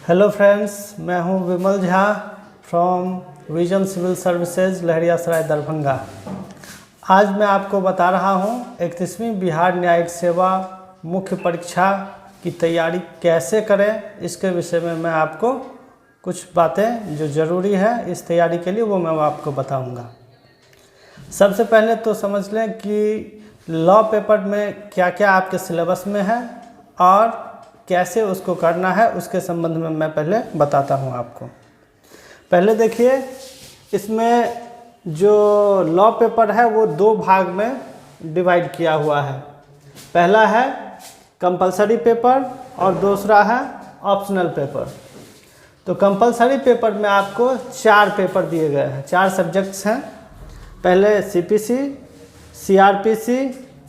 Hello friends, मैं हूं Vimal Jha from Vision Civil Services Laheriasarai Darbhanga. आज मैं आपको बता रहा हूं 31वीं बिहार न्यायिक सेवा मुख्य परीक्षा की तैयारी कैसे करें। इसके विषय में मैं आपको कुछ बातें जो ज़रूरी है इस तैयारी के लिए वो मैं आपको बताऊंगा। सबसे पहले तो समझ लें कि लॉ पेपर में क्या क्या आपके सिलेबस में है और कैसे उसको करना है, उसके संबंध में मैं पहले बताता हूं आपको। पहले देखिए, इसमें जो लॉ पेपर है वो दो भाग में डिवाइड किया हुआ है। पहला है कंपलसरी पेपर और दूसरा है ऑप्शनल पेपर। तो कंपलसरी पेपर में आपको 4 पेपर दिए गए हैं, 4 सब्जेक्ट्स हैं। पहले सीपीसी, सीआरपीसी,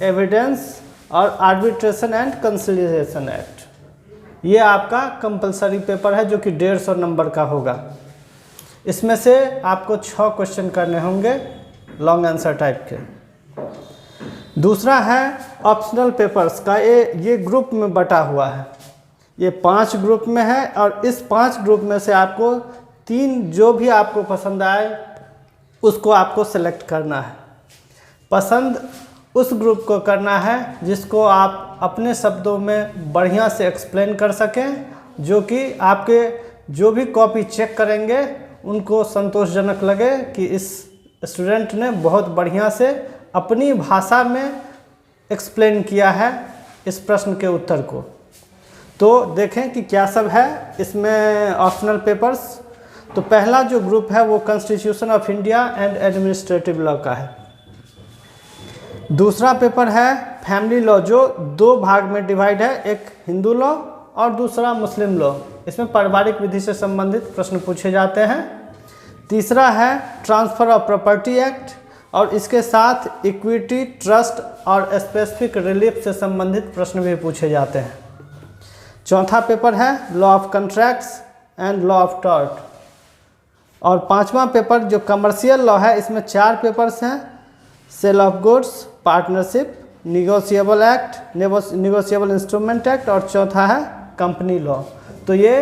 एविडेंस और आर्बिट्रेशन एंड कंसिलिएशन एक्ट। ये आपका कंपलसरी पेपर है जो कि 150 नंबर का होगा। इसमें से आपको 6 क्वेश्चन करने होंगे लॉन्ग आंसर टाइप के। दूसरा है ऑप्शनल पेपर्स का, ये ग्रुप में बटा हुआ है। ये 5 ग्रुप में है और इस 5 ग्रुप में से आपको 3 जो भी आपको पसंद आए उसको आपको सेलेक्ट करना है। पसंद उस ग्रुप को करना है जिसको आप अपने शब्दों में बढ़िया से एक्सप्लेन कर सकें, जो कि आपके जो भी कॉपी चेक करेंगे उनको संतोषजनक लगे कि इस स्टूडेंट ने बहुत बढ़िया से अपनी भाषा में एक्सप्लेन किया है इस प्रश्न के उत्तर को। तो देखें कि क्या सब है इसमें ऑप्शनल पेपर्स। तो पहला जो ग्रुप है वो constitution of India and administrative law का है। दूसरा पेपर है फैमिली लॉ, जो 2 भाग में डिवाइड है, एक हिंदू लॉ और दूसरा मुस्लिम लॉ। इसमें पारिवारिक विधि से संबंधित प्रश्न पूछे जाते हैं। तीसरा है ट्रांसफ़र ऑफ प्रॉपर्टी एक्ट और इसके साथ इक्विटी, ट्रस्ट और स्पेसिफिक रिलीफ से संबंधित प्रश्न भी पूछे जाते हैं। चौथा पेपर है law of contracts and law of tort. और 5वां पेपर जो कमर्शियल लॉ है, इसमें 4 पेपर्स हैं, sale of goods, partnership, negotiable act, negotiable instrument act और चौथा है कंपनी लॉ। तो ये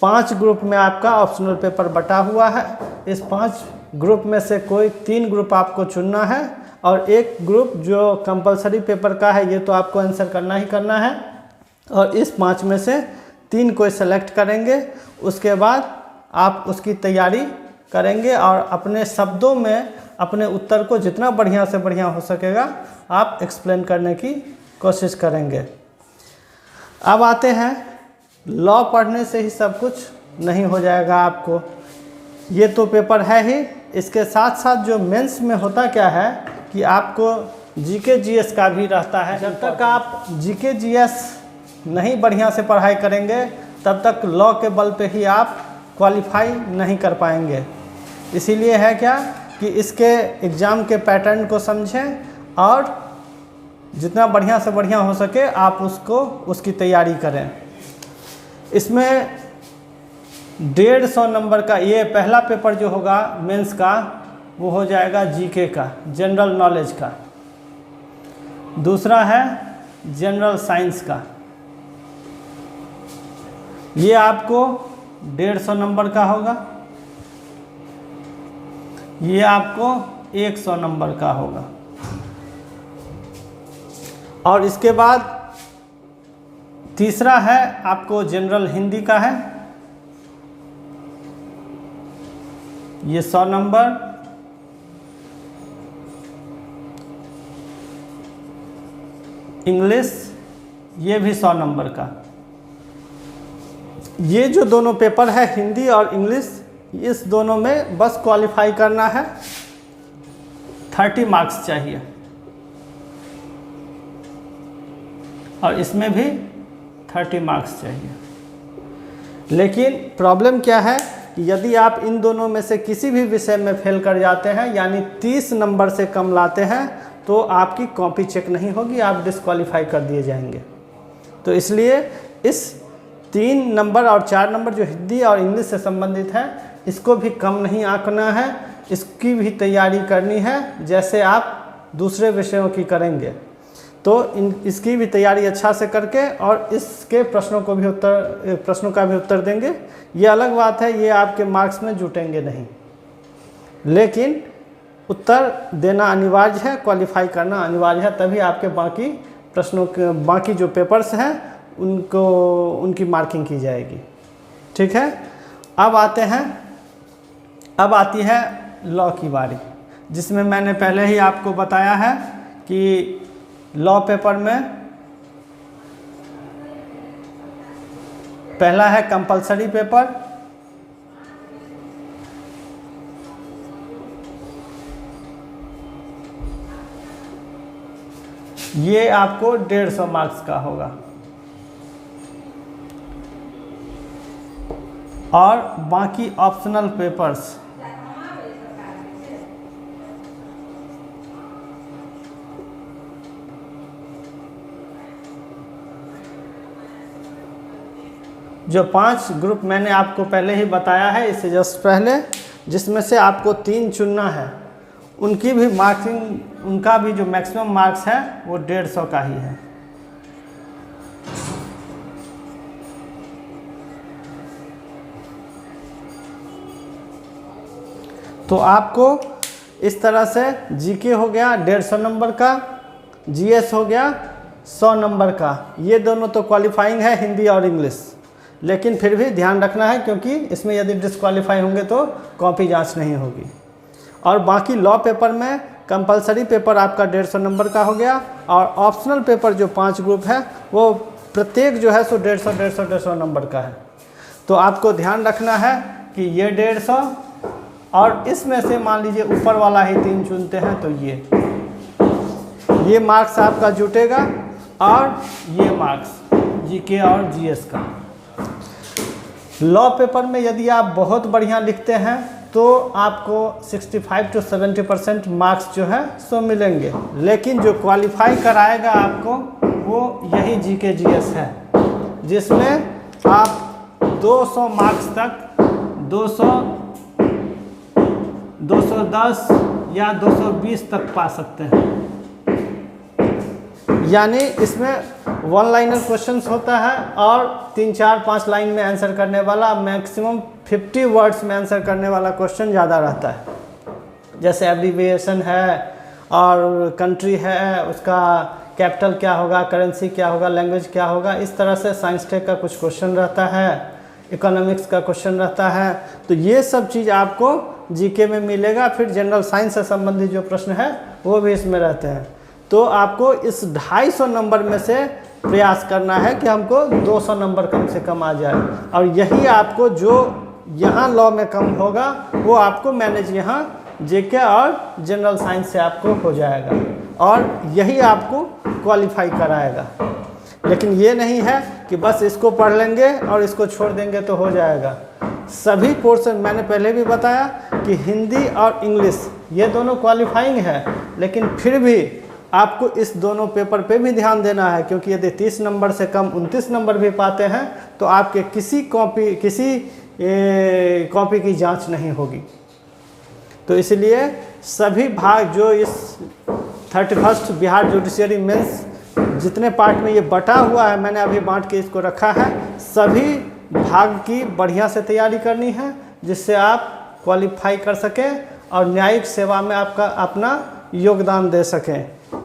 5 ग्रुप में आपका ऑप्शनल पेपर बटा हुआ है। इस 5 ग्रुप में से कोई 3 ग्रुप आपको चुनना है और एक ग्रुप जो कंपलसरी पेपर का है ये तो आपको आंसर करना ही करना है। और इस 5 में से 3 कोई सेलेक्ट करेंगे, उसके बाद आप उसकी तैयारी करेंगे और अपने शब्दों में अपने उत्तर को जितना बढ़िया से बढ़िया हो सकेगा आप एक्सप्लेन करने की कोशिश करेंगे। अब आते हैं, लॉ पढ़ने से ही सब कुछ नहीं हो जाएगा आपको। ये तो पेपर है ही, इसके साथ साथ जो मेंस में होता क्या है कि आपको जीके जीएस का भी रहता है। जब तक आप जीके जीएस नहीं बढ़िया से पढ़ाई करेंगे तब तक लॉ के बल पे ही आप क्वालिफाई नहीं कर पाएंगे। इसीलिए है क्या कि इसके एग्ज़ाम के पैटर्न को समझें और जितना बढ़िया से बढ़िया हो सके आप उसकी तैयारी करें। इसमें 150 नंबर का ये पहला पेपर जो होगा मेंस का वो हो जाएगा जीके का, जनरल नॉलेज का। दूसरा है जनरल साइंस का, ये आपको 150 नंबर का होगा। ये आपको 100 नंबर का होगा। और इसके बाद तीसरा है आपको जनरल हिंदी का है, ये 100 नंबर। इंग्लिश ये भी 100 नंबर का। ये जो दोनों पेपर है हिंदी और इंग्लिश, इस दोनों में बस क्वालिफाई करना है, 30 मार्क्स चाहिए। और इसमें भी 30 मार्क्स चाहिए। लेकिन प्रॉब्लम क्या है कि यदि आप इन दोनों में से किसी भी विषय में फेल कर जाते हैं, यानी 30 नंबर से कम लाते हैं, तो आपकी कॉपी चेक नहीं होगी, आप डिस्क्वालीफाई कर दिए जाएंगे। तो इसलिए इस 3 नंबर और 4 नंबर जो हिंदी और इंग्लिश से संबंधित है इसको भी कम नहीं आंकना है, इसकी भी तैयारी करनी है जैसे आप दूसरे विषयों की करेंगे। तो इसकी भी तैयारी अच्छा से करके और इसके प्रश्नों का भी उत्तर देंगे। ये अलग बात है, ये आपके मार्क्स में जुटेंगे नहीं, लेकिन उत्तर देना अनिवार्य है, क्वालिफाई करना अनिवार्य है, तभी आपके बाकी प्रश्नों के बाकी जो पेपर्स हैं उनकी मार्किंग की जाएगी। ठीक है, अब आती है लॉ की बारी, जिसमें मैंने पहले ही आपको बताया है कि लॉ पेपर में पहला है कंपलसरी पेपर, ये आपको 150 मार्क्स का होगा, और बाकी ऑप्शनल पेपर्स जो 5 ग्रुप मैंने आपको पहले ही बताया है इससे जस्ट पहले, जिसमें से आपको 3 चुनना है, उनकी भी मार्किंग, उनका भी जो मैक्सिमम मार्क्स है वो 150 का ही है। तो आपको इस तरह से जीके हो गया 150 नंबर का, जीएस हो गया 100 नंबर का, ये दोनों तो क्वालिफाइंग है, हिंदी और इंग्लिश, लेकिन फिर भी ध्यान रखना है क्योंकि इसमें यदि डिस्क्वालीफाई होंगे तो कॉपी जांच नहीं होगी। और बाकी लॉ पेपर में कंपलसरी पेपर आपका 150 नंबर का हो गया, और ऑप्शनल पेपर जो 5 ग्रुप है वो प्रत्येक जो है सो 150 नंबर का है। तो आपको ध्यान रखना है कि ये 150, और इसमें से मान लीजिए ऊपर वाला ही 3 चुनते हैं तो ये मार्क्स आपका जुटेगा, और ये मार्क्स जीके और जीएस का। लॉ पेपर में यदि आप बहुत बढ़िया लिखते हैं तो आपको 65 to 70% मार्क्स जो है सो मिलेंगे, लेकिन जो क्वालिफाई कराएगा आपको वो यही जीके जीएस है, जिसमें आप 200 मार्क्स तक 200, 210 या 220 तक पा सकते हैं। यानी इसमें 1 लाइनर क्वेश्चंस होता है और 3, 4, 5 लाइन में आंसर करने वाला, मैक्सिमम 50 वर्ड्स में आंसर करने वाला क्वेश्चन ज़्यादा रहता है। जैसे एब्रीविएशन है और कंट्री है, उसका कैपिटल क्या होगा, करेंसी क्या होगा, लैंग्वेज क्या होगा, इस तरह से साइंस टेक का कुछ क्वेश्चन रहता है, इकोनॉमिक्स का क्वेश्चन रहता है। तो ये सब चीज़ आपको जीके में मिलेगा। फिर जनरल साइंस से संबंधित जो प्रश्न है वो भी इसमें रहते हैं। तो आपको इस 250 नंबर में से प्रयास करना है कि हमको 200 नंबर कम से कम आ जाए, और यही आपको जो यहाँ लॉ में कम होगा वो आपको मैनेज यहाँ जेके और जनरल साइंस से आपको हो जाएगा, और यही आपको क्वालिफाई कराएगा। लेकिन ये नहीं है कि बस इसको पढ़ लेंगे और इसको छोड़ देंगे तो हो जाएगा। सभी पोर्शन मैंने पहले भी बताया कि हिंदी और इंग्लिश ये दोनों क्वालिफाइंग है, लेकिन फिर भी आपको इस दोनों पेपर पे भी ध्यान देना है, क्योंकि यदि 30 नंबर से कम 29 नंबर भी पाते हैं तो आपके किसी कॉपी की जांच नहीं होगी। तो इसलिए सभी भाग जो इस 31st बिहार जुडिशियरी मेंस जितने पार्ट में ये बटा हुआ है, मैंने अभी बांट के इसको रखा है, सभी भाग की बढ़िया से तैयारी करनी है, जिससे आप क्वालिफाई कर सकें और न्यायिक सेवा में आपका अपना योगदान दे सकें।